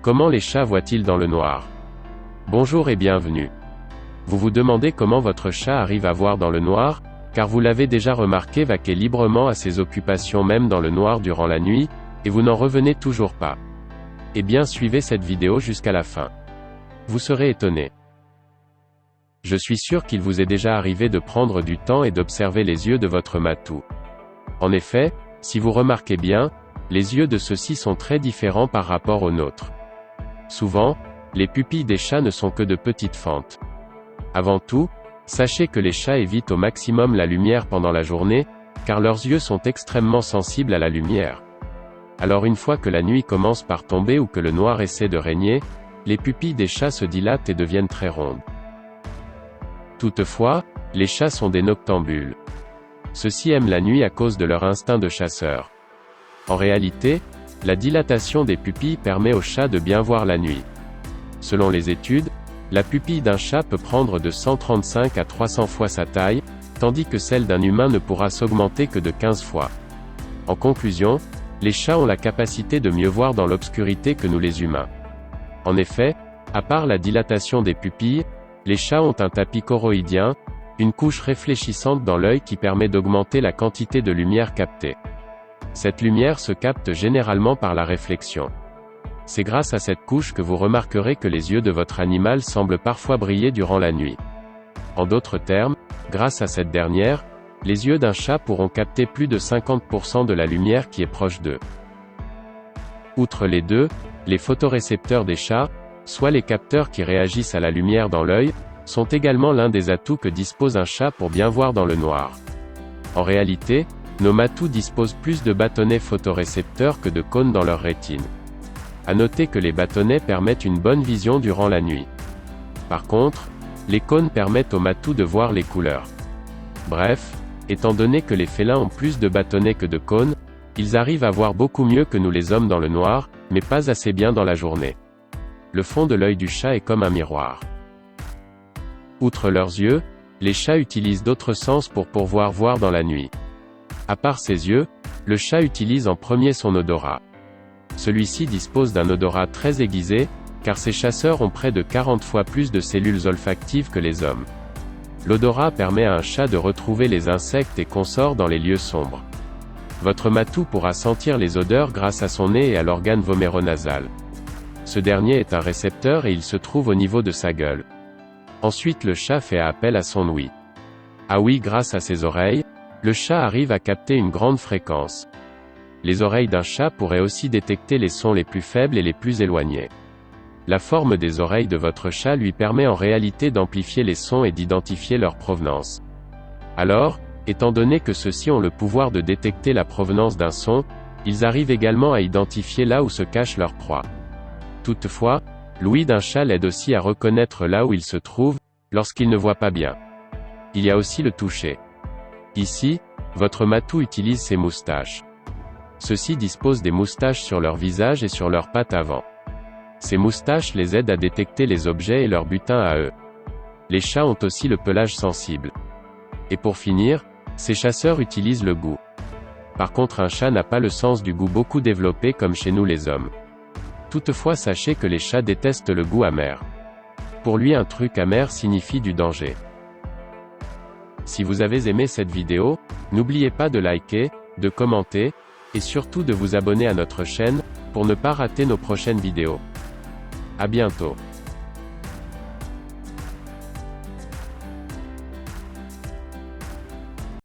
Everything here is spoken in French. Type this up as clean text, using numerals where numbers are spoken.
Comment les chats voient-ils dans le noir? Bonjour et bienvenue. Vous vous demandez comment votre chat arrive à voir dans le noir, car vous l'avez déjà remarqué vaquer librement à ses occupations même dans le noir durant la nuit, et vous n'en revenez toujours pas. Eh bien suivez cette vidéo jusqu'à la fin. Vous serez étonné. Je suis sûr qu'il vous est déjà arrivé de prendre du temps et d'observer les yeux de votre matou. En effet, si vous remarquez bien, les yeux de ceux-ci sont très différents par rapport aux nôtres. Souvent, les pupilles des chats ne sont que de petites fentes. Avant tout, sachez que les chats évitent au maximum la lumière pendant la journée, car leurs yeux sont extrêmement sensibles à la lumière. Alors une fois que la nuit commence par tomber ou que le noir essaie de régner, les pupilles des chats se dilatent et deviennent très rondes. Toutefois, les chats sont des noctambules. Ceux-ci aiment la nuit à cause de leur instinct de chasseur. En réalité, la dilatation des pupilles permet aux chats de bien voir la nuit. Selon les études, la pupille d'un chat peut prendre de 135 à 300 fois sa taille, tandis que celle d'un humain ne pourra s'augmenter que de 15 fois. En conclusion, les chats ont la capacité de mieux voir dans l'obscurité que nous les humains. En effet, à part la dilatation des pupilles, les chats ont un tapis choroïdien, une couche réfléchissante dans l'œil qui permet d'augmenter la quantité de lumière captée. Cette lumière se capte généralement par la réflexion. C'est grâce à cette couche que vous remarquerez que les yeux de votre animal semblent parfois briller durant la nuit. En d'autres termes, grâce à cette dernière, les yeux d'un chat pourront capter plus de 50% de la lumière qui est proche d'eux. Outre les deux, les photorécepteurs des chats, soit les capteurs qui réagissent à la lumière dans l'œil, sont également l'un des atouts que dispose un chat pour bien voir dans le noir. En réalité, nos matous disposent plus de bâtonnets photorécepteurs que de cônes dans leur rétine. À noter que les bâtonnets permettent une bonne vision durant la nuit. Par contre, les cônes permettent aux matous de voir les couleurs. Bref, étant donné que les félins ont plus de bâtonnets que de cônes, ils arrivent à voir beaucoup mieux que nous les hommes dans le noir, mais pas assez bien dans la journée. Le fond de l'œil du chat est comme un miroir. Outre leurs yeux, les chats utilisent d'autres sens pour pouvoir voir dans la nuit. À part ses yeux, le chat utilise en premier son odorat. Celui-ci dispose d'un odorat très aiguisé, car ces chasseurs ont près de 40 fois plus de cellules olfactives que les hommes. L'odorat permet à un chat de retrouver les insectes et consorts dans les lieux sombres. Votre matou pourra sentir les odeurs grâce à son nez et à l'organe voméronasal. Ce dernier est un récepteur et il se trouve au niveau de sa gueule. Ensuite le chat fait appel à son ouïe. Ah oui, grâce à ses oreilles, le chat arrive à capter une grande fréquence. Les oreilles d'un chat pourraient aussi détecter les sons les plus faibles et les plus éloignés. La forme des oreilles de votre chat lui permet en réalité d'amplifier les sons et d'identifier leur provenance. Alors, étant donné que ceux-ci ont le pouvoir de détecter la provenance d'un son, ils arrivent également à identifier là où se cache leur proie. Toutefois, l'ouïe d'un chat l'aide aussi à reconnaître là où il se trouve, lorsqu'il ne voit pas bien. Il y a aussi le toucher. Ici, votre matou utilise ses moustaches. Ceux-ci disposent des moustaches sur leur visage et sur leurs pattes avant. Ces moustaches les aident à détecter les objets et leur butin à eux. Les chats ont aussi le pelage sensible. Et pour finir, ces chasseurs utilisent le goût. Par contre un chat n'a pas le sens du goût beaucoup développé comme chez nous les hommes. Toutefois sachez que les chats détestent le goût amer. Pour lui un truc amer signifie du danger. Si vous avez aimé cette vidéo, n'oubliez pas de liker, de commenter, et surtout de vous abonner à notre chaîne, pour ne pas rater nos prochaines vidéos. À bientôt.